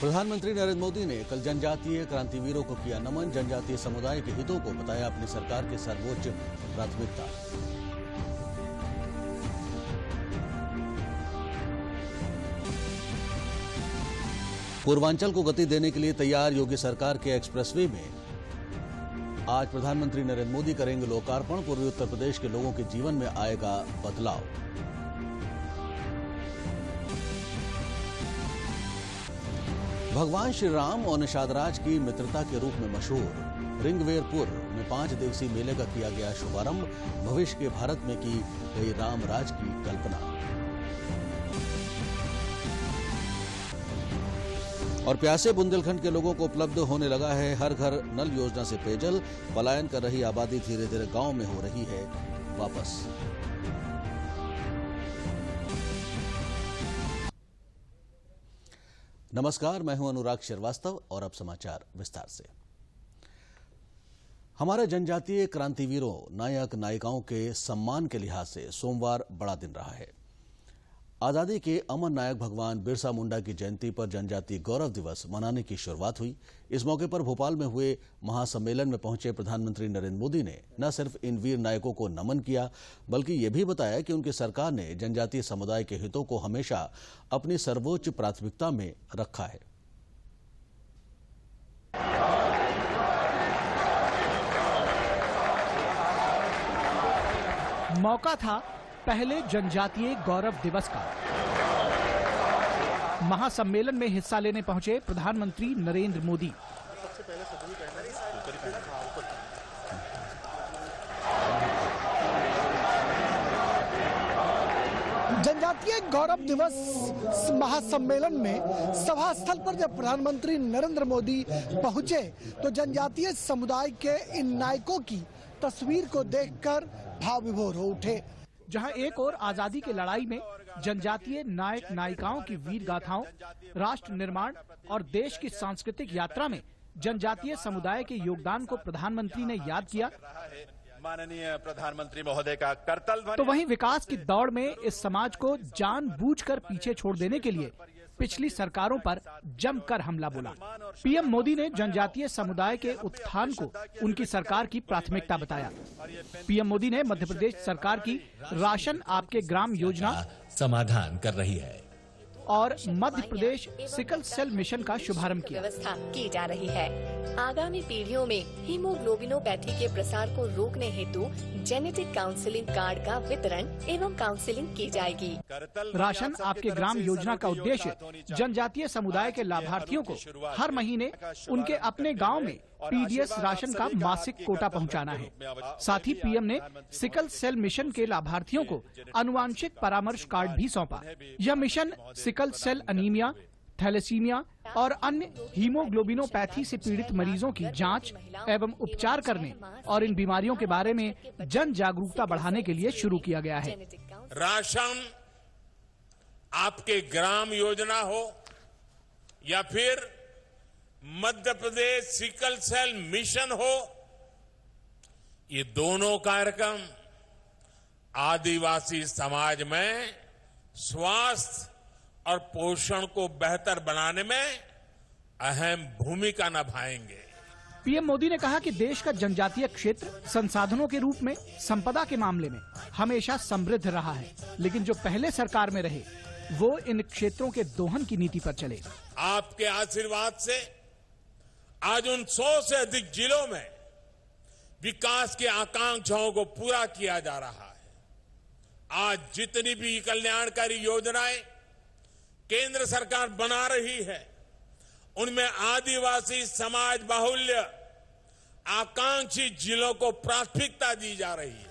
प्रधानमंत्री नरेंद्र मोदी ने कल जनजातीय क्रांतिवीरों को किया नमन। जनजातीय समुदाय के हितों को बताया अपनी सरकार की सर्वोच्च प्राथमिकता। पूर्वांचल को गति देने के लिए तैयार योगी सरकार के एक्सप्रेसवे में आज प्रधानमंत्री नरेंद्र मोदी करेंगे लोकार्पण। पूर्वी उत्तर प्रदेश के लोगों के जीवन में आएगा बदलाव। भगवान श्री राम और निषाद राज की मित्रता के रूप में मशहूर रिंगवेरपुर में 5 दिवसीय मेले का किया गया शुभारंभ। भविष्य के भारत में की गई राम राज की कल्पना। और प्यासे बुंदेलखंड के लोगों को उपलब्ध होने लगा है हर घर नल योजना से पेयजल। पलायन कर रही आबादी धीरे धीरे गांव में हो रही है वापस। नमस्कार, मैं हूं अनुराग श्रीवास्तव और अब समाचार विस्तार से। हमारे जनजातीय क्रांतिवीरों, नायक नायिकाओं के सम्मान के लिहाज से सोमवार बड़ा दिन रहा है। आजादी के अमर नायक भगवान बिरसा मुंडा की जयंती पर जनजातीय गौरव दिवस मनाने की शुरुआत हुई। इस मौके पर भोपाल में हुए महासम्मेलन में पहुंचे प्रधानमंत्री नरेंद्र मोदी ने न सिर्फ इन वीर नायकों को नमन किया, बल्कि ये भी बताया कि उनकी सरकार ने जनजातीय समुदाय के हितों को हमेशा अपनी सर्वोच्च प्राथमिकता में रखा है। मौका था पहले जनजातीय गौरव दिवस का। महासम्मेलन में हिस्सा लेने पहुंचे प्रधानमंत्री नरेंद्र मोदी। जनजातीय गौरव दिवस महासम्मेलन में सभा स्थल पर जब प्रधानमंत्री नरेंद्र मोदी पहुंचे तो जनजातीय समुदाय के इन नायकों की तस्वीर को देखकर भाव विभोर हो उठे। जहां एक ओर आजादी की लड़ाई में जनजातीय नायक नायिकाओं की वीर गाथाओं, राष्ट्र निर्माण और देश की सांस्कृतिक यात्रा में जनजातीय समुदाय के योगदान को प्रधानमंत्री ने याद किया, माननीय प्रधानमंत्री महोदय का कर्तव्य, तो वहीं विकास की दौड़ में इस समाज को जानबूझकर पीछे छोड़ देने के लिए पिछली सरकारों पर जमकर हमला बोला। पीएम मोदी ने जनजातीय समुदाय के उत्थान को उनकी सरकार की प्राथमिकता बताया। पीएम मोदी ने मध्य प्रदेश सरकार की राशन आपके ग्राम योजना समाधान कर रही है और Madhya Pradesh sickle cell mission का शुभारंभ किया। व्यवस्था की जा रही है। आगामी पीढ़ियों में हीमोग्लोबिनोपैथी के प्रसार को रोकने हेतु जेनेटिक काउंसलिंग कार्ड का वितरण एवं काउंसलिंग की जाएगी। राशन आपके ग्राम योजना का उद्देश्य जनजातीय समुदाय के लाभार्थियों को हर महीने उनके अपने गांव में पीडीएस राशन का मासिक कोटा पहुंचाना है। साथ ही पीएम ने सिकल सेल मिशन के लाभार्थियों को आनुवांशिक परामर्श कार्ड भी सौंपा। यह mission sickle cell anaemia, thalassaemia और अन्य हीमोग्लोबिनोपैथी से पीड़ित मरीजों की जांच एवं उपचार करने और इन बीमारियों के बारे में जन जागरूकता बढ़ाने के लिए शुरू किया गया है। राशन आपके ग्राम योजना हो या फिर Madhya Pradesh sickle cell mission हो, ये दोनों कार्यक्रम आदिवासी समाज में स्वास्थ्य और पोषण को बेहतर बनाने में अहम भूमिका निभाएंगे। पीएम मोदी ने कहा कि देश का जनजातीय क्षेत्र संसाधनों के रूप में संपदा के मामले में हमेशा समृद्ध रहा है, लेकिन जो पहले सरकार में रहे वो इन क्षेत्रों के दोहन की नीति पर चले। आपके आशीर्वाद से आज उन 100 से अधिक जिलों में विकास की आकांक्षाओं को पूरा किया जा रहा है। आज जितनी भी कल्याणकारी योजनाएं केंद्र सरकार बना रही है, उनमें आदिवासी समाज बाहुल्य आकांक्षी जिलों को प्राथमिकता दी जा रही है।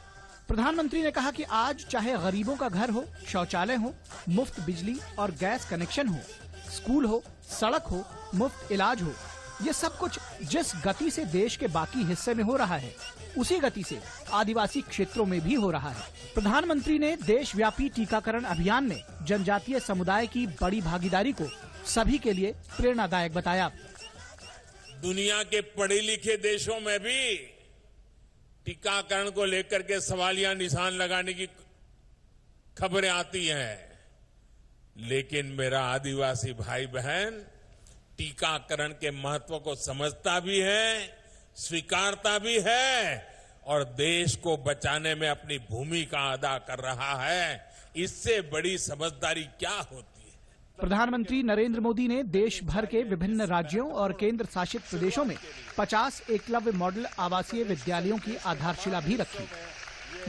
प्रधानमंत्री ने कहा कि आज चाहे गरीबों का घर हो, शौचालय हो, मुफ्त बिजली और गैस कनेक्शन हो, स्कूल हो, सड़क हो, मुफ्त इलाज हो, ये सब कुछ जिस गति से देश के बाकी हिस्से में हो रहा है, उसी गति से आदिवासी क्षेत्रों में भी हो रहा है। प्रधानमंत्री ने देशव्यापी टीकाकरण अभियान में जनजातीय समुदाय की बड़ी भागीदारी को सभी के लिए प्रेरणादायक बताया। दुनिया के पढ़े लिखे देशों में भी टीकाकरण को लेकर के सवालिया निशान लगाने की खबरें आती हैं, लेकिन मेरा आदिवासी भाई बहन टीकाकरण के महत्व को समझता भी है, स्वीकारता भी है और देश को बचाने में अपनी भूमिका अदा कर रहा है। इससे बड़ी समझदारी क्या होती है? प्रधानमंत्री नरेंद्र मोदी ने देश भर के विभिन्न राज्यों और केंद्र शासित प्रदेशों में 50 एकलव्य मॉडल आवासीय विद्यालयों की आधारशिला भी रखी,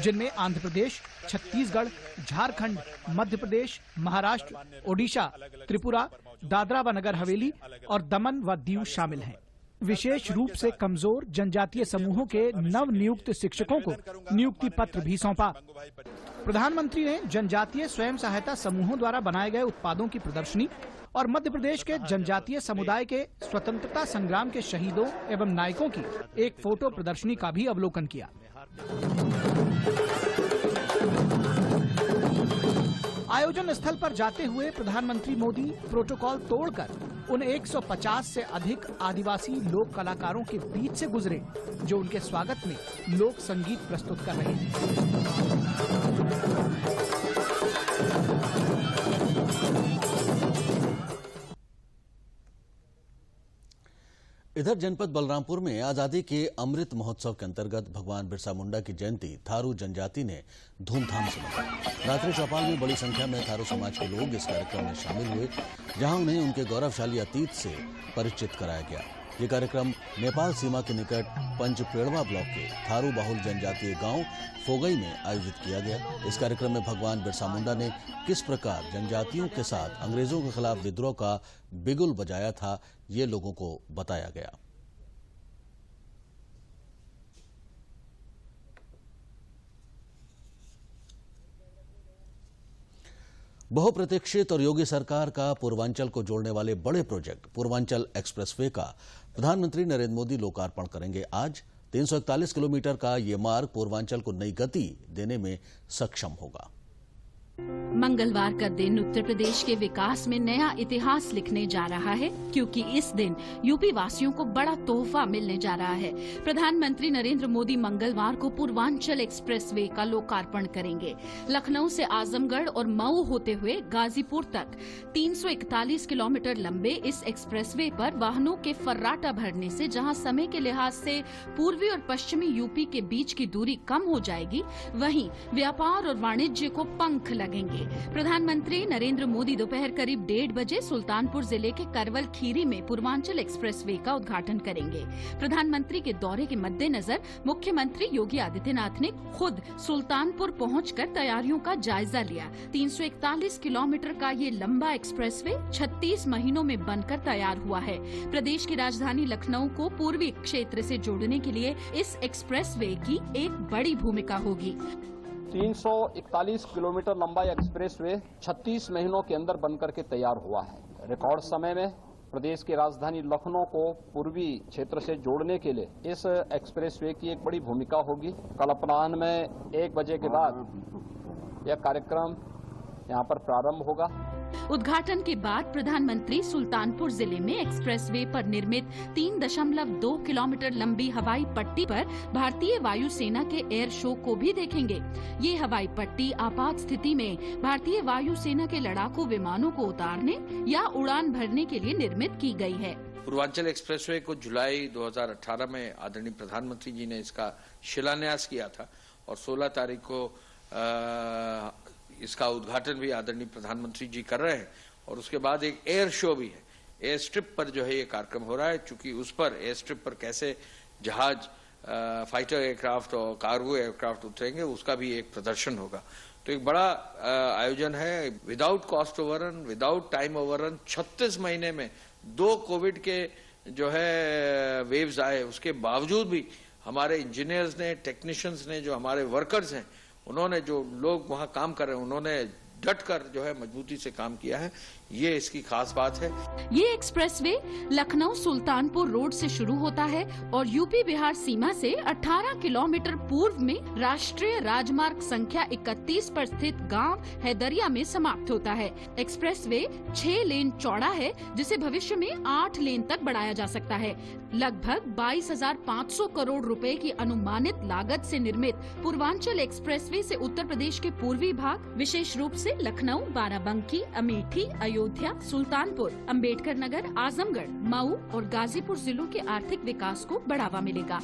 जिनमें आंध्र प्रदेश, छत्तीसगढ़, झारखंड, मध्य प्रदेश, महाराष्ट्र, ओडिशा, त्रिपुरा, दादरा व नगर हवेली और दमन व दीव शामिल हैं। विशेष रूप से कमजोर जनजातीय समूहों के नव नियुक्त शिक्षकों को नियुक्ति पत्र भी सौंपा। प्रधानमंत्री ने जनजातीय स्वयं सहायता समूहों द्वारा बनाए गए उत्पादों की प्रदर्शनी और मध्य प्रदेश के जनजातीय समुदाय के स्वतंत्रता संग्राम के शहीदों एवं नायकों की एक फोटो प्रदर्शनी का भी अवलोकन किया। आयोजन स्थल पर जाते हुए प्रधानमंत्री मोदी प्रोटोकॉल तोड़कर उन 150 से अधिक आदिवासी लोक कलाकारों के बीच से गुजरे, जो उनके स्वागत में लोक संगीत प्रस्तुत कर रहे थे। इधर जनपद बलरामपुर में आजादी के अमृत महोत्सव के अंतर्गत भगवान बिरसा मुंडा की जयंती थारू जनजाति ने धूमधाम से मनाई। रात्रि चौपाल में बड़ी संख्या में थारू समाज के लोग इस कार्यक्रम में शामिल हुए, जहां उन्हें उनके गौरवशाली अतीत से परिचित कराया गया। ये कार्यक्रम नेपाल सीमा के निकट पंचपेड़वा ब्लॉक के थारू बाहुल जनजातीय गांव फोगई में आयोजित किया गया। इस कार्यक्रम में भगवान बिरसा मुंडा ने किस प्रकार जनजातियों के साथ अंग्रेजों के खिलाफ विद्रोह का बिगुल बजाया था, ये लोगों को बताया गया। बहुप्रतीक्षित और योगी सरकार का पूर्वांचल को जोड़ने वाले बड़े प्रोजेक्ट पूर्वांचल एक्सप्रेसवे का प्रधानमंत्री नरेंद्र मोदी लोकार्पण करेंगे। आज 341 किलोमीटर का ये मार्ग पूर्वांचल को नई गति देने में सक्षम होगा। मंगलवार का दिन उत्तर प्रदेश के विकास में नया इतिहास लिखने जा रहा है, क्योंकि इस दिन यूपी वासियों को बड़ा तोहफा मिलने जा रहा है। प्रधानमंत्री नरेंद्र मोदी मंगलवार को पूर्वांचल एक्सप्रेसवे का लोकार्पण करेंगे। लखनऊ से आजमगढ़ और मऊ होते हुए गाजीपुर तक 341 किलोमीटर लंबे इस एक्सप्रेसवे पर वाहनों के फर्राटा भरने से जहां समय के लिहाज से पूर्वी और पश्चिमी यूपी के बीच की दूरी कम हो जाएगी, वहीं व्यापार और वाणिज्य को पंख लगेंगे। प्रधानमंत्री नरेंद्र मोदी दोपहर करीब 1:30 बजे सुल्तानपुर जिले के करवल खीरी में पूर्वांचल एक्सप्रेसवे का उद्घाटन करेंगे। प्रधानमंत्री के दौरे के मद्देनजर मुख्यमंत्री योगी आदित्यनाथ ने खुद सुल्तानपुर पहुंचकर तैयारियों का जायजा लिया। 341 किलोमीटर का ये लंबा एक्सप्रेसवे 36 महीनों में बनकर तैयार हुआ है। प्रदेश की राजधानी लखनऊ को पूर्वी क्षेत्र से जोड़ने के लिए इस एक्सप्रेसवे की एक बड़ी भूमिका होगी। 341 किलोमीटर लंबा एक्सप्रेसवे 36 महीनों के अंदर बनकर के तैयार हुआ है। रिकॉर्ड समय में प्रदेश की राजधानी लखनऊ को पूर्वी क्षेत्र से जोड़ने के लिए इस एक्सप्रेसवे की एक बड़ी भूमिका होगी। कल अपराह्न में 1 बजे के बाद यह कार्यक्रम यहां पर प्रारंभ होगा। उद्घाटन के बाद प्रधानमंत्री सुल्तानपुर जिले में एक्सप्रेसवे पर निर्मित 3.2 किलोमीटर लंबी हवाई पट्टी पर भारतीय वायुसेना के एयर शो को भी देखेंगे। ये हवाई पट्टी आपात स्थिति में भारतीय वायुसेना के लड़ाकू विमानों को उतारने या उड़ान भरने के लिए निर्मित की गई है। पूर्वांचल एक्सप्रेसवे को जुलाई 2018 में आदरणीय प्रधानमंत्री जी ने इसका शिलान्यास किया था और 16 तारीख को इसका उद्घाटन भी आदरणीय प्रधानमंत्री जी कर रहे हैं और उसके बाद एक एयर शो भी है। एयर स्ट्रिप पर जो है ये कार्यक्रम हो रहा है, चूंकि उस पर एयर स्ट्रिप पर कैसे जहाज, फाइटर एयरक्राफ्ट और कार्गो एयरक्राफ्ट उतरेंगे, उसका भी एक प्रदर्शन होगा। तो एक बड़ा आयोजन है। Without cost overrun, without time overrun, 36 महीने में 2 कोविड के जो है वेव्स आए, उसके बावजूद भी हमारे इंजीनियर्स ने, टेक्नीशियंस ने, जो हमारे वर्कर्स हैं, उन्होंने, जो लोग वहां काम कर रहे हैं, उन्होंने डट कर जो है मजबूती से काम किया है। ये इसकी खास बात है। ये एक्सप्रेसवे लखनऊ सुल्तानपुर रोड से शुरू होता है और यूपी बिहार सीमा से 18 किलोमीटर पूर्व में राष्ट्रीय राजमार्ग संख्या 31 पर स्थित गांव हैदरिया में समाप्त होता है। एक्सप्रेसवे 6 लेन चौड़ा है, जिसे भविष्य में 8 लेन तक बढ़ाया जा सकता है। लगभग 22,500 करोड़ रुपए की अनुमानित लागत से निर्मित पूर्वांचल एक्सप्रेसवे से उत्तर प्रदेश के पूर्वी भाग, विशेष रूप से लखनऊ, बाराबंकी, अमेठी, अयोध्या, सुल्तानपुर, अंबेडकर नगर, आजमगढ़, मऊ और गाजीपुर जिलों के आर्थिक विकास को बढ़ावा मिलेगा।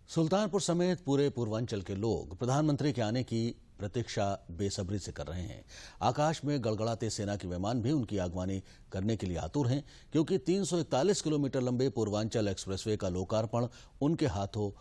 सुल्तानपुर समेत पूरे पूर्वांचल के लोग प्रधानमंत्री के आने की प्रतीक्षा बेसब्री से कर रहे हैं। आकाश में गड़गड़ाते सेना के विमान भी उनकी आगवानी करने के लिए आतुर हैं, क्योंकि 341 किलोमीटर लंबे पूर्वांचल एक्सप्रेसवे का लोकार्पण उनके हाथों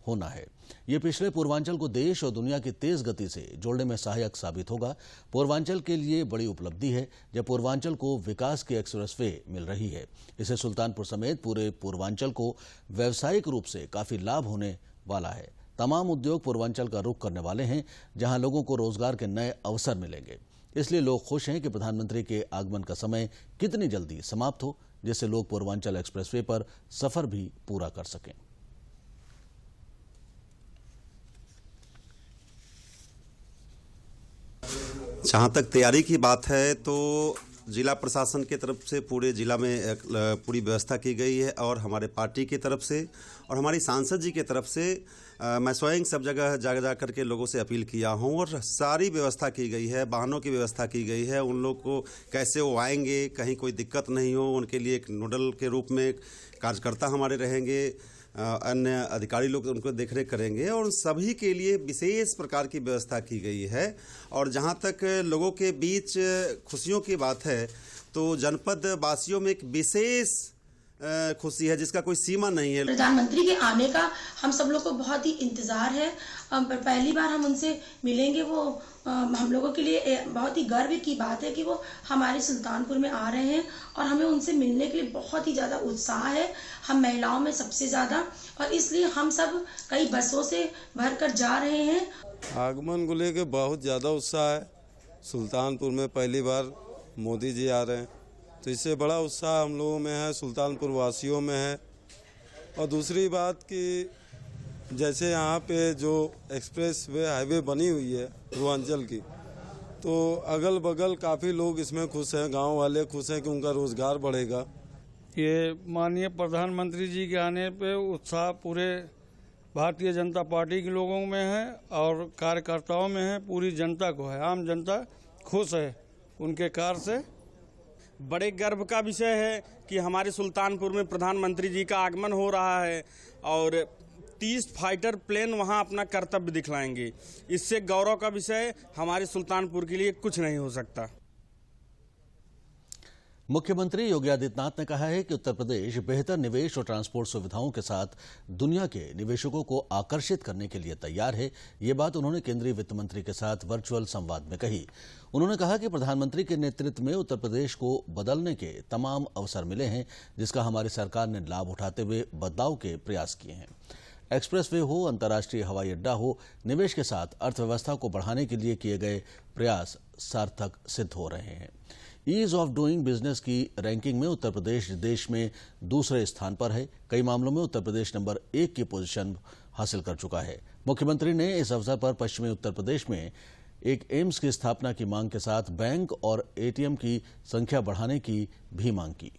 होना है। ये पिछले पूर्वांचल को देश और दुनिया की तेज गति से जोड़ने में सहायक साबित होगा। पूर्वांचल के लिए बड़ी उपलब्धि है जब पूर्वांचल को विकास की एक्सप्रेसवे मिल रही है। इससे सुल्तानपुर समेत पूरे पूर्वांचल को व्यावसायिक रूप से काफी लाभ होने वाला है। तमाम उद्योग पूर्वांचल का रुख करने वाले हैं, जहां लोगों को रोजगार के नए अवसर मिलेंगे। इसलिए लोग खुश हैं कि प्रधानमंत्री के आगमन का समय कितनी जल्दी समाप्त हो, जिससे लोग पूर्वांचल एक्सप्रेसवे पर सफर भी पूरा कर सकें। जहाँ तक तैयारी की बात है तो जिला प्रशासन की तरफ से पूरे जिला में पूरी व्यवस्था की गई है, और हमारे पार्टी की तरफ से और हमारी सांसद जी की तरफ से मैं स्वयं सब जगह जा करके लोगों से अपील किया हूँ, और सारी व्यवस्था की गई है। वाहनों की व्यवस्था की गई है, उन लोग को कैसे वो आएंगे, कहीं कोई दिक्कत नहीं हो, उनके लिए एक नोडल के रूप में कार्यकर्ता हमारे रहेंगे, अन्य अधिकारी लोग उनको देखरेख करेंगे, और उन सभी के लिए विशेष प्रकार की व्यवस्था की गई है। और जहाँ तक लोगों के बीच खुशियों की बात है तो जनपद वासियों में एक विशेष खुशी है जिसका कोई सीमा नहीं है। प्रधानमंत्री के आने का हम सब लोग को बहुत ही इंतजार है। पहली बार हम उनसे मिलेंगे, वो हम लोगों के लिए बहुत ही गर्व की बात है कि वो हमारे सुल्तानपुर में आ रहे हैं, और हमें उनसे मिलने के लिए बहुत ही ज्यादा उत्साह है, हम महिलाओं में सबसे ज्यादा, और इसलिए हम सब कई बसों से भरकर जा रहे हैं। आगमन को लेकर बहुत ज्यादा उत्साह है। सुल्तानपुर में पहली बार मोदी जी आ रहे हैं, तो इससे बड़ा उत्साह हम लोगों में है, सुल्तानपुर वासियों में है। और दूसरी बात कि जैसे यहाँ पे जो एक्सप्रेस वे हाईवे बनी हुई है पूर्वांचल की, तो अगल बगल काफ़ी लोग इसमें खुश हैं, गांव वाले खुश हैं कि उनका रोजगार बढ़ेगा। ये माननीय प्रधानमंत्री जी के आने पे उत्साह पूरे भारतीय जनता पार्टी के लोगों में है और कार्यकर्ताओं में है, पूरी जनता को है। आम जनता खुश है उनके कार्य से। बड़े गर्व का विषय है कि हमारे सुल्तानपुर में प्रधानमंत्री जी का आगमन हो रहा है, और 30 फाइटर प्लेन वहां अपना कर्तव्य दिखलाएंगे। इससे गौरव का विषय हमारे सुल्तानपुर के लिए कुछ नहीं हो सकता। मुख्यमंत्री योगी आदित्यनाथ ने कहा है कि उत्तर प्रदेश बेहतर निवेश और ट्रांसपोर्ट सुविधाओं के साथ दुनिया के निवेशकों को आकर्षित करने के लिए तैयार है। ये बात उन्होंने केंद्रीय वित्त मंत्री के साथ वर्चुअल संवाद में कही। उन्होंने कहा कि प्रधानमंत्री के नेतृत्व में उत्तर प्रदेश को बदलने के तमाम अवसर मिले हैं, जिसका हमारी सरकार ने लाभ उठाते हुए बदलाव के प्रयास किए हैं। एक्सप्रेसवे हो, अंतर्राष्ट्रीय हवाई अड्डा हो, निवेश के साथ अर्थव्यवस्था को बढ़ाने के लिए किए गए प्रयास सार्थक सिद्ध हो रहे हैं। ईज ऑफ डूइंग बिजनेस की रैंकिंग में उत्तर प्रदेश देश में दूसरे स्थान पर है। कई मामलों में उत्तर प्रदेश नंबर 1 की पोजीशन हासिल कर चुका है। मुख्यमंत्री ने इस अवसर पर पश्चिमी उत्तर प्रदेश में एक एम्स की स्थापना की मांग के साथ बैंक और एटीएम की संख्या बढ़ाने की भी मांग की।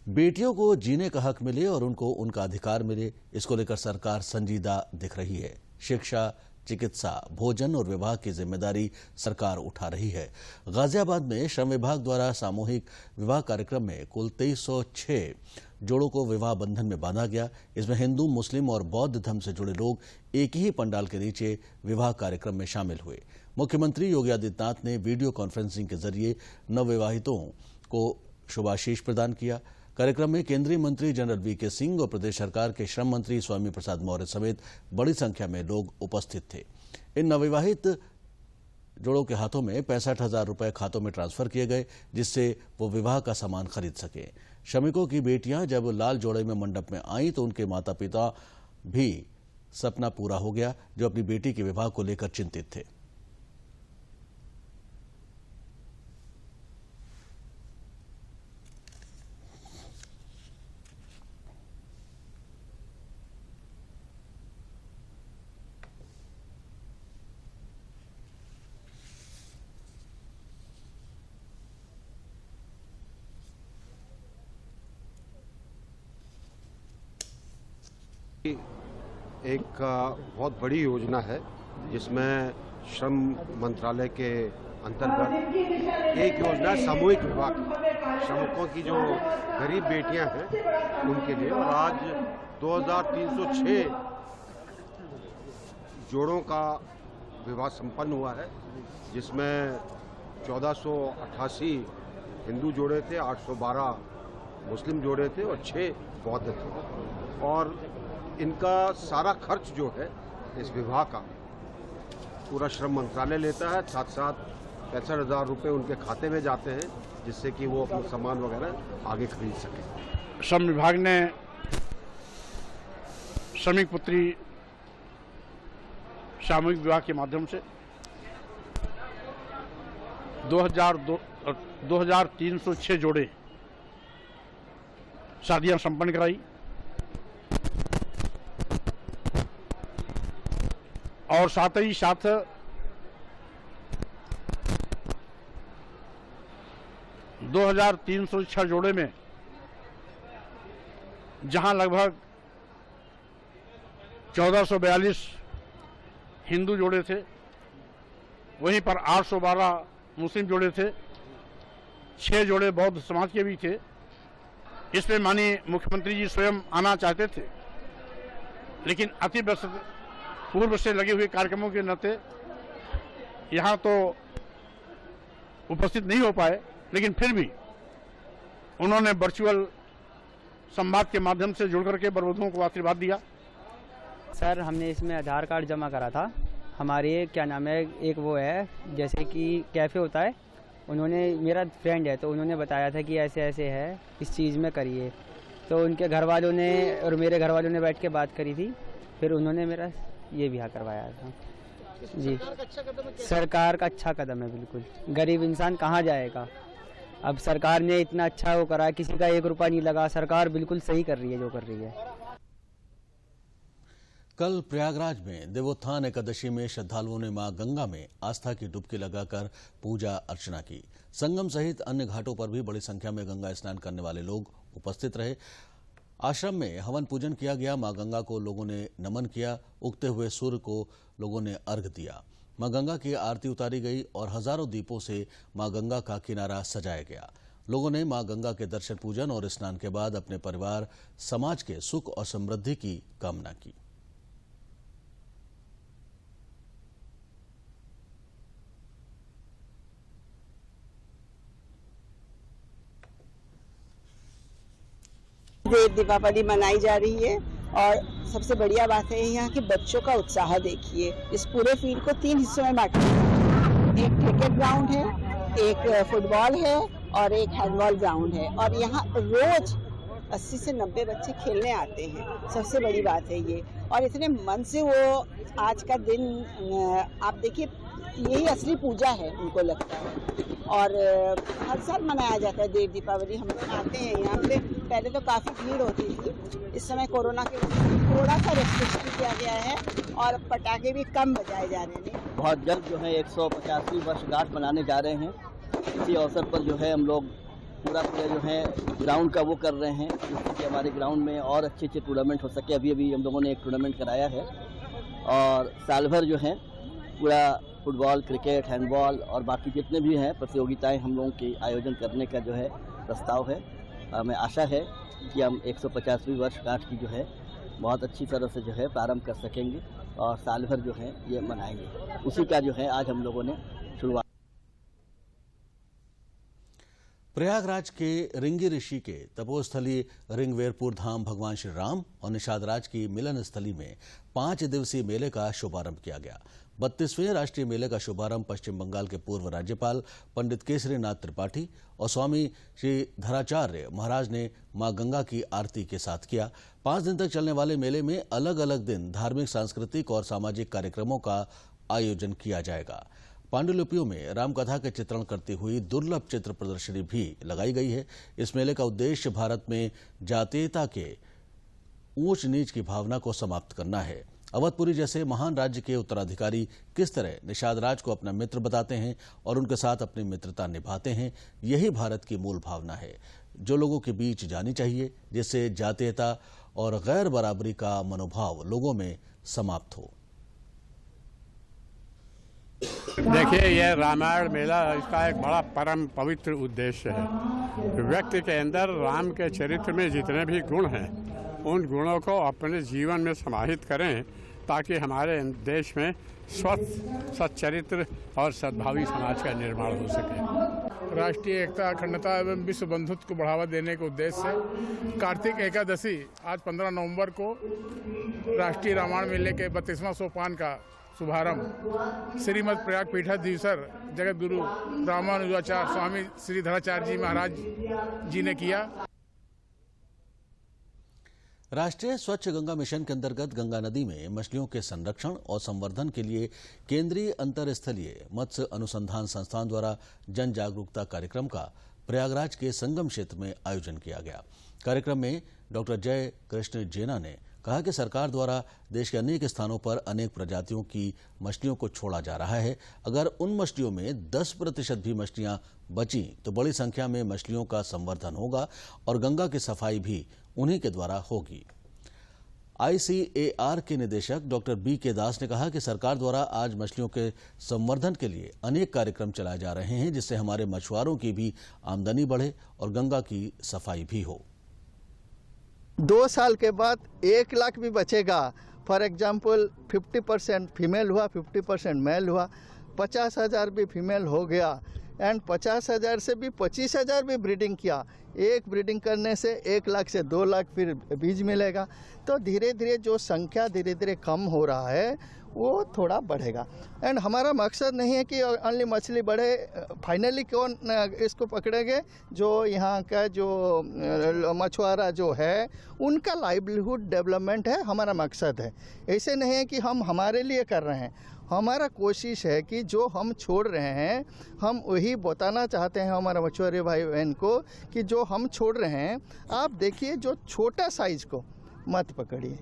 बेटियों को जीने का हक मिले और उनको उनका अधिकार मिले, इसको लेकर सरकार संजीदा दिख रही है। शिक्षा, चिकित्सा, भोजन और विवाह की जिम्मेदारी सरकार उठा रही है। गाजियाबाद में श्रम विभाग द्वारा सामूहिक विवाह कार्यक्रम में कुल 2306 जोड़ों को विवाह बंधन में बांधा गया। इसमें हिंदू, मुस्लिम और बौद्ध धर्म से जुड़े लोग एक ही पंडाल के नीचे विवाह कार्यक्रम में शामिल हुए। मुख्यमंत्री योगी आदित्यनाथ ने वीडियो कॉन्फ्रेंसिंग के जरिए नवविवाहितों को शुभाशीष प्रदान किया। कार्यक्रम में केंद्रीय मंत्री जनरल वीके सिंह और प्रदेश सरकार के श्रम मंत्री स्वामी प्रसाद मौर्य समेत बड़ी संख्या में लोग उपस्थित थे। इन नवविवाहित जोड़ों के हाथों में 65,000 रुपए खातों में ट्रांसफर किए गए, जिससे वो विवाह का सामान खरीद सके। श्रमिकों की बेटियां जब लाल जोड़े में मंडप में आईं तो उनके माता पिता भी सपना पूरा हो गया, जो अपनी बेटी के विवाह को लेकर चिंतित थे। एक बहुत बड़ी योजना है जिसमें श्रम मंत्रालय के अंतर्गत एक योजना सामूहिक विवाह श्रमिकों की जो गरीब बेटियां हैं उनके लिए, और आज 2306 जोड़ों का विवाह संपन्न हुआ है, जिसमें 1488 हिंदू जोड़े थे, 812 मुस्लिम जोड़े थे और 6 बौद्ध थे। और इनका सारा खर्च जो है इस विवाह का पूरा श्रम मंत्रालय लेता है, साथ साथ 65,000 रुपये उनके खाते में जाते हैं, जिससे कि वो अपना सामान वगैरह आगे खरीद सकें। श्रम विभाग ने श्रमिक पुत्री सामूहिक विवाह के माध्यम से 2306 जोड़े शादियां संपन्न कराई और साथ ही साथ दो 2306 जोड़े में जहां लगभग 1442 हिंदू जोड़े थे, वहीं पर 812 मुस्लिम जोड़े थे, 6 जोड़े बौद्ध समाज के भी थे। इसमें माननीय मुख्यमंत्री जी स्वयं आना चाहते थे, लेकिन अति व्यस्त पूर्व से लगे हुए कार्यक्रमों के नाते यहाँ तो उपस्थित नहीं हो पाए, लेकिन फिर भी उन्होंने वर्चुअल संवाद के माध्यम से जुड़ करके बरवधुओं को आशीर्वाद दिया। सर, हमने इसमें आधार कार्ड जमा करा था। हमारे क्या नाम है, एक वो है जैसे कि कैफ़े होता है, उन्होंने, मेरा फ्रेंड है तो उन्होंने बताया था कि ऐसे ऐसे है, इस चीज़ में करिए। तो उनके घर वालों ने और मेरे घर वालों ने बैठ के बात करी थी, फिर उन्होंने मेरा ये ब्याह करवाया था। जी, सरकार का अच्छा कदम है, बिल्कुल। गरीब इंसान कहाँ जाएगा? अब सरकार ने इतना अच्छा वो करा, किसी का 1 रुपया नहीं लगा। सरकार बिल्कुल सही कर रही है जो कर रही है। कल प्रयागराज में देवोत्थान एकादशी में श्रद्धालुओं ने मां गंगा में आस्था की डुबकी लगाकर पूजा अर्चना की। संगम सहित अन्य घाटों पर भी बड़ी संख्या में गंगा स्नान करने वाले लोग उपस्थित रहे। आश्रम में हवन पूजन किया गया। मां गंगा को लोगों ने नमन किया। उगते हुए सूर्य को लोगों ने अर्घ्य दिया। मां गंगा की आरती उतारी गई और हजारों दीपों से मां गंगा का किनारा सजाया गया। लोगों ने मां गंगा के दर्शन पूजन और स्नान के बाद अपने परिवार समाज के सुख और समृद्धि की कामना की। देव दीपावली मनाई जा रही है और सबसे बढ़िया बात है यहाँ के बच्चों का उत्साह देखिए। इस पूरे फील्ड को 3 हिस्सों में बांटा है। एक क्रिकेट ग्राउंड है, एक फुटबॉल है और एक हैंडबॉल ग्राउंड है, और यहाँ रोज 80 से 90 बच्चे खेलने आते हैं। सबसे बड़ी बात है ये, और इतने मन से वो आज का दिन आप देखिए, यही असली पूजा है उनको लगता है। और हर साल मनाया जाता है देव दीपावली। हम आते हैं यहाँ पे। पहले तो काफ़ी भीड़ होती थी, इस समय कोरोना के वजह से थोड़ा सा रेस्ट्रिक्शन किया गया है और पटाखे भी कम बजाए जा रहे हैं। बहुत जल्द जो है 150वीं वर्षगांठ मनाने जा रहे हैं। इसी अवसर पर जो है हम लोग पूरा जो है ग्राउंड का वो कर रहे हैं, जिससे कि हमारे ग्राउंड में और अच्छे टूर्नामेंट हो सके। अभी हम लोगों ने एक टूर्नामेंट कराया है और साल भर जो है पूरा फुटबॉल, क्रिकेट, हैंडबॉल और बाकी जितने भी हैं प्रतियोगिताएं हम लोगों के आयोजन करने का जो है प्रस्ताव है। हमें आशा है कि हम 150वीं वर्षगांठ की जो है बहुत अच्छी तरह से जो है प्रारंभ कर सकेंगे और साल भर जो है ये मनाएंगे। उसी का जो है आज हम लोगों ने शुरुआत। प्रयागराज के रिंगी ऋषि के तपोस्थली रिंगवेरपुर धाम भगवान श्री राम और निषाद राज की मिलन स्थली में 5 दिवसीय मेले का शुभारंभ किया गया। 32वें राष्ट्रीय मेले का शुभारंभ पश्चिम बंगाल के पूर्व राज्यपाल पंडित केसरीनाथ त्रिपाठी और स्वामी श्री धराचार्य महाराज ने मां गंगा की आरती के साथ किया। 5 दिन तक चलने वाले मेले में अलग अलग दिन धार्मिक, सांस्कृतिक और सामाजिक कार्यक्रमों का आयोजन किया जाएगा। पांडुलिपियों में रामकथा के चित्रण करती हुई दुर्लभ चित्र प्रदर्शनी भी लगाई गई है। इस मेले का उद्देश्य भारत में जातीयता के ऊंच नीच की भावना को समाप्त करना है। अवधपुरी जैसे महान राज्य के उत्तराधिकारी किस तरह निषाद राज को अपना मित्र बताते हैं और उनके साथ अपनी मित्रता निभाते हैं, यही भारत की मूल भावना है जो लोगों के बीच जानी चाहिए, जिससे जातीयता और गैर बराबरी का मनोभाव लोगों में समाप्त हो। देखिए, यह रामायण मेला इसका एक बड़ा परम पवित्र उद्देश्य है। व्यक्ति के अंदर राम के चरित्र में जितने भी गुण हैं, उन गुणों को अपने जीवन में समाहित करें ताकि हमारे देश में स्वस्थ सच्चरित्र और सद्भावी समाज का निर्माण हो सके। राष्ट्रीय एकता, अखंडता एवं विश्व बंधुत्व को बढ़ावा देने के उद्देश्य से कार्तिक एकादशी आज 15 नवंबर को राष्ट्रीय रामायण मेले के 32वां सोपान का शुभारंभ श्रीमद प्रयाग पीठाधीश्वर जगत गुरु रामानुजाचार्य स्वामी श्रीधराचार्य जी महाराज जी ने किया। राष्ट्रीय स्वच्छ गंगा मिशन के अंतर्गत गंगा नदी में मछलियों के संरक्षण और संवर्धन के लिए केंद्रीय अंतरस्थलीय मत्स्य अनुसंधान संस्थान द्वारा जन जागरूकता कार्यक्रम का प्रयागराज के संगम क्षेत्र में आयोजन किया गया। कार्यक्रम में डॉक्टर जय कृष्ण जेना ने कहा कि सरकार द्वारा देश के अनेक स्थानों पर अनेक प्रजातियों की मछलियों को छोड़ा जा रहा है। अगर उन मछलियों में 10% भी मछलियां बची तो बड़ी संख्या में मछलियों का संवर्धन होगा और गंगा की सफाई भी उन्हीं के द्वारा होगी। ICAR के निदेशक डॉक्टर B.K. दास ने कहा कि सरकार द्वारा आज मछलियों के संवर्धन के लिए अनेक कार्यक्रम चलाए जा रहे हैं, जिससे हमारे मछुआरों की भी आमदनी बढ़े और गंगा की सफाई भी हो। 2 साल के बाद 1 लाख भी बचेगा। फॉर एग्जाम्पल 50% फीमेल हुआ, 50% मेल हुआ, 50,000 भी फीमेल हो गया एंड 50,000 से भी 25,000 भी ब्रीडिंग किया। एक ब्रीडिंग करने से 1 लाख से 2 लाख फिर बीज मिलेगा। तो धीरे धीरे जो संख्या धीरे धीरे कम हो रहा है वो थोड़ा बढ़ेगा। एंड हमारा मकसद नहीं है कि ओनली मछली बढ़े। फाइनली कौन इसको पकड़ेंगे? जो यहाँ का जो मछुआरा जो है उनका लाइवलीहुड डेवलपमेंट है, हमारा मकसद है। ऐसे नहीं है कि हम हमारे लिए कर रहे हैं। हमारा कोशिश है कि जो हम छोड़ रहे हैं हम वही बताना चाहते हैं हमारे मछुआरे भाई बहन को कि जो हम छोड़ रहे हैं आप देखिए, जो छोटा साइज को मत पकड़िए।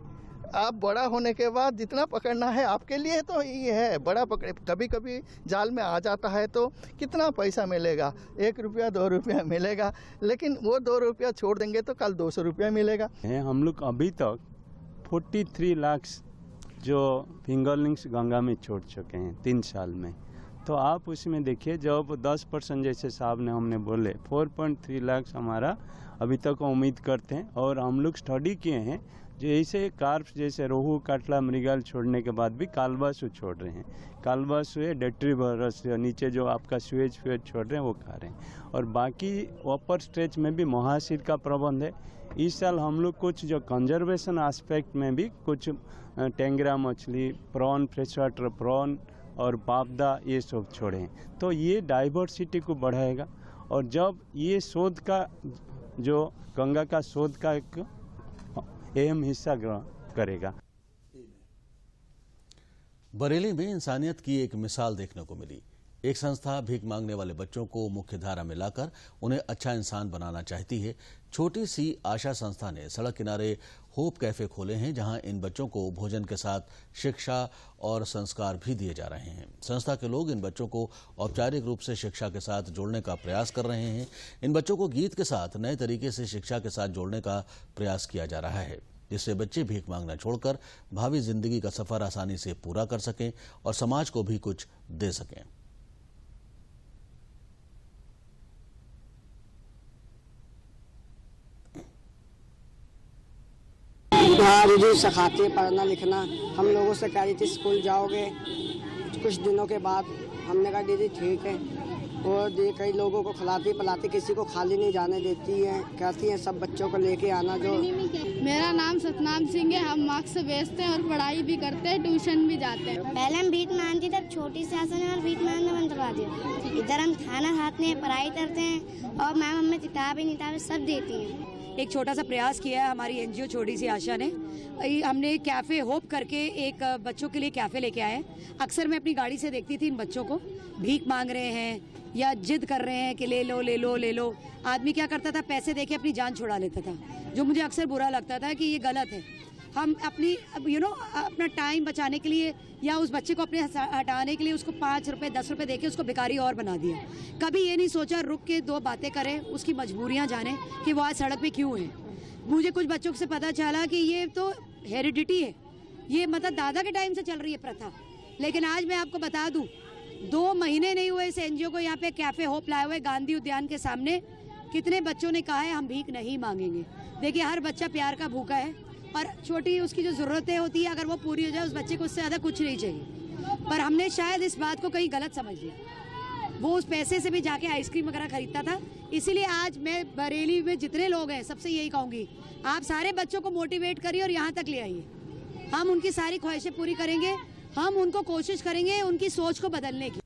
आप बड़ा होने के बाद जितना पकड़ना है आपके लिए तो ये है, बड़ा पकड़े। कभी कभी जाल में आ जाता है तो कितना पैसा मिलेगा? 1 रुपया 2 रुपया मिलेगा, लेकिन वो 2 रुपया छोड़ देंगे तो कल 200 रुपया मिलेगा। हम लोग अभी तक 43 लाख जो फिंगरलिंग्स गंगा में छोड़ चुके हैं 3 साल में। तो आप उसमें देखिए, जब 10% जैसे साहब ने हमने बोले 4.3 लाख हमारा अभी तक उम्मीद करते हैं। और हम लोग स्टडी किए हैं जैसे कार्प्स जैसे रोहू, काटला, मृगल छोड़ने के बाद भी कालबासु छोड़ रहे हैं। कालबासु है, डेट्रीवर्स नीचे जो आपका स्वेज छोड़ रहे हैं वो खा रहे हैं। और बाकी अपर स्ट्रेच में भी महासीर का प्रबंध है। इस साल हम लोग कुछ जो कंजर्वेशन एस्पेक्ट में भी कुछ टेंगरा मछली, प्रॉन, फ्रेश वाटर प्रॉन और पापदा ये सब छोड़े हैं। तो ये डाइवर्सिटी को बढ़ाएगा और जब ये शोध का जो गंगा का शोध का एक अहम हिस्सा ग्रहण करेगा। बरेली में इंसानियत की एक मिसाल देखने को मिली। एक संस्था भीख मांगने वाले बच्चों को मुख्य धारा में लाकर उन्हें अच्छा इंसान बनाना चाहती है। छोटी सी आशा संस्था ने सड़क किनारे होप कैफे खोले हैं, जहां इन बच्चों को भोजन के साथ शिक्षा और संस्कार भी दिए जा रहे हैं। संस्था के लोग इन बच्चों को औपचारिक रूप से शिक्षा के साथ जोड़ने का प्रयास कर रहे हैं। इन बच्चों को गीत के साथ नए तरीके से शिक्षा के साथ जोड़ने का प्रयास किया जा रहा है, जिससे बच्चे भीख मांगना छोड़कर भावी जिंदगी का सफर आसानी से पूरा कर सकें और समाज को भी कुछ दे सकें। हाँ दीदी, सिखाते पढ़ना लिखना। हम लोगों से कह रही थी स्कूल जाओगे कुछ दिनों के बाद। हमने कहा दीदी ठीक है। और कई लोगों को खिलाती पिलाती, किसी को खाली नहीं जाने देती है। कहती हैं सब बच्चों को लेके आना। जो मेरा नाम सतनाम सिंह है। हम मार्क्स बेचते हैं और पढ़ाई भी करते हैं, ट्यूशन भी जाते हैं। पहले हम भीख मांगती तब छोटी शासन ने और भीख मांगना बंद करवा दिया। इधर हम खाना खाते हैं, पढ़ाई करते हैं और मैम हमें किताबें सब देती हैं। एक छोटा सा प्रयास किया है हमारी एनजीओ छोटी सी आशा ने। हमने कैफ़े होप करके एक बच्चों के लिए कैफ़े लेके आए। अक्सर मैं अपनी गाड़ी से देखती थी इन बच्चों को भीख मांग रहे हैं या जिद कर रहे हैं कि ले लो ले लो ले लो। आदमी क्या करता था, पैसे देके अपनी जान छुड़ा लेता था, जो मुझे अक्सर बुरा लगता था कि ये गलत है। हम अपनी अपना टाइम बचाने के लिए या उस बच्चे को अपने हटाने के लिए उसको 5 रुपए 10 रुपए देके उसको भिखारी और बना दिया। कभी ये नहीं सोचा रुक के 2 बातें करें, उसकी मजबूरियां जाने कि वो आज सड़क पे क्यों है। मुझे कुछ बच्चों से पता चला कि ये तो हेरिडिटी है, ये मतलब दादा के टाइम से चल रही है प्रथा। लेकिन आज मैं आपको बता दूं 2 महीने नहीं हुए इस एनजीओ को यहाँ पे कैफे होप लाए हुए गांधी उद्यान के सामने। कितने बच्चों ने कहा है हम भीख नहीं मांगेंगे। देखिए हर बच्चा प्यार का भूखा है और छोटी उसकी जो ज़रूरतें होती है अगर वो पूरी हो जाए उस बच्चे को उससे ज़्यादा कुछ नहीं चाहिए। पर हमने शायद इस बात को कहीं गलत समझ लिया। वो उस पैसे से भी जाके आइसक्रीम वगैरह खरीदता था। इसीलिए आज मैं बरेली में जितने लोग हैं सबसे यही कहूँगी, आप सारे बच्चों को मोटिवेट करिए और यहाँ तक ले आइए। हम उनकी सारी ख्वाहिशें पूरी करेंगे। हम उनको कोशिश करेंगे उनकी सोच को बदलने की।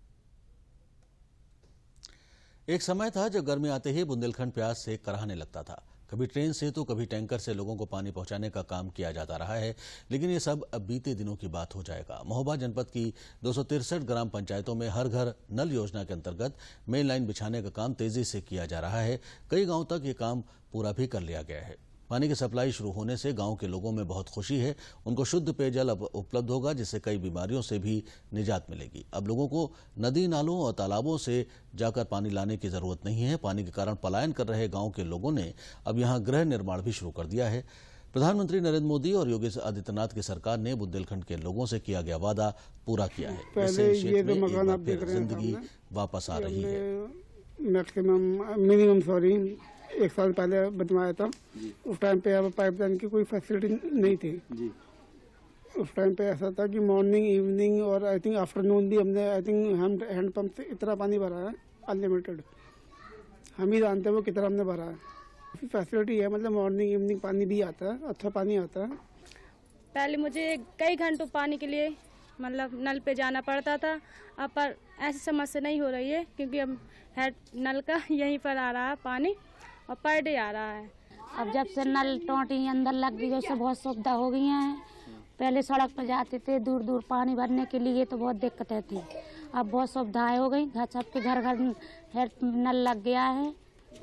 एक समय था जब गर्मी आते ही बुंदेलखंड प्यास से कराहने लगता था। कभी ट्रेन से तो कभी टैंकर से लोगों को पानी पहुंचाने का काम किया जाता रहा है, लेकिन ये सब अब बीते दिनों की बात हो जाएगा। महोबा जनपद की 263 ग्राम पंचायतों में हर घर नल योजना के अंतर्गत मेन लाइन बिछाने का काम तेजी से किया जा रहा है। कई गांव तक ये काम पूरा भी कर लिया गया है। पानी की सप्लाई शुरू होने से गांव के लोगों में बहुत खुशी है। उनको शुद्ध पेयजल अब उपलब्ध होगा, जिससे कई बीमारियों से भी निजात मिलेगी। अब लोगों को नदी नालों और तालाबों से जाकर पानी लाने की जरूरत नहीं है। पानी के कारण पलायन कर रहे गांव के लोगों ने अब यहां गृह निर्माण भी शुरू कर दिया है। प्रधानमंत्री नरेंद्र मोदी और योगी आदित्यनाथ की सरकार ने बुंदेलखंड के लोगों से किया गया वादा पूरा किया है। इससे क्षेत्र में एक बार फिर जिंदगी वापस आ रही है। मिनिमम 1 साल पहले बनवाया था। उस टाइम पे अब पाइपलाइन की कोई फैसिलिटी नहीं थी जी। उस टाइम पे ऐसा था कि मॉर्निंग इवनिंग और आई थिंक आफ्टरनून भी हमने आई थिंक हैंड पंप से इतना पानी भरा है अनलिमिटेड। हम ही जानते हैं वो कितना हमने भरा है। फैसिलिटी है, मतलब मॉर्निंग इवनिंग पानी भी आता है, अच्छा पानी आता है। पहले मुझे कई घंटों पानी के लिए मतलब नल पे जाना पड़ता था। अब पर ऐसी समस्या नहीं हो रही है क्योंकि अब हेड नल का यहीं पर आ रहा है पानी और पर डे आ रहा है। अब जब से नल टोटी अंदर लग गई उससे बहुत सुविधा हो गई हैं। पहले सड़क पर जाते थे दूर दूर पानी भरने के लिए तो बहुत दिक्कतें थी। अब बहुत सुविधाएं हो गई। घर सबके घर घर हेड नल लग गया है।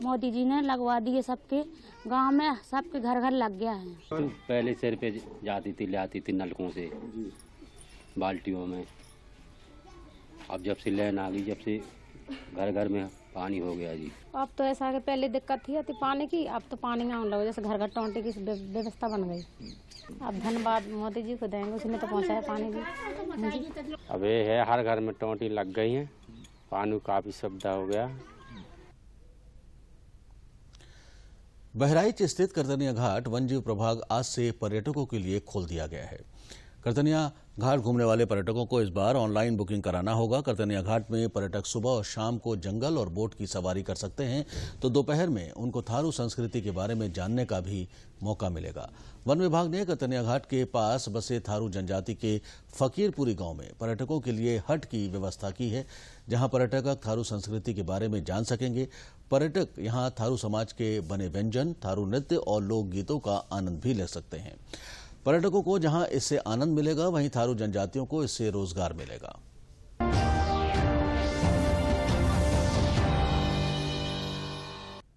मोदी जी ने लगवा दिए, सबके गांव में सबके घर घर लग गया है। पहले सिर पे जाती थी, ले आती थी नलकों से बाल्टियों में। अब जब से लाइन आ गई, जब से घर घर में पानी हो गया जी। अब तो ऐसा है, पहले दिक्कत थी पानी की, अब तो पानी आने लगा। जैसे घर घर टोंटी की व्यवस्था बन गई। अब धन्यवाद मोदी जी को देंगे, उसने तो पहुंचाया पानी भी। अब ये है हर घर में टोंटी लग गई है, पानी काफी सुविधा हो गया। बहराइच स्थित करतनिया घाट वन्यजीव प्रभाग आज से पर्यटकों के लिए खोल दिया गया है। करतनिया घाट घूमने वाले पर्यटकों को इस बार ऑनलाइन बुकिंग कराना होगा। करतनिया घाट में पर्यटक सुबह और शाम को जंगल और बोट की सवारी कर सकते हैं, तो दोपहर में उनको थारू संस्कृति के बारे में जानने का भी मौका मिलेगा। वन विभाग ने करतनिया घाट के पास बसे थारू जनजाति के फकीरपुरी गांव में पर्यटकों के लिए हट की व्यवस्था की है, जहां पर्यटक थारू संस्कृति के बारे में जान सकेंगे। पर्यटक यहां थारू समाज के बने व्यंजन, थारू नृत्य और लोकगीतों का आनंद भी ले सकते हैं। पर्यटकों को जहां इससे आनंद मिलेगा, वहीं थारू जनजातियों को इससे रोजगार मिलेगा।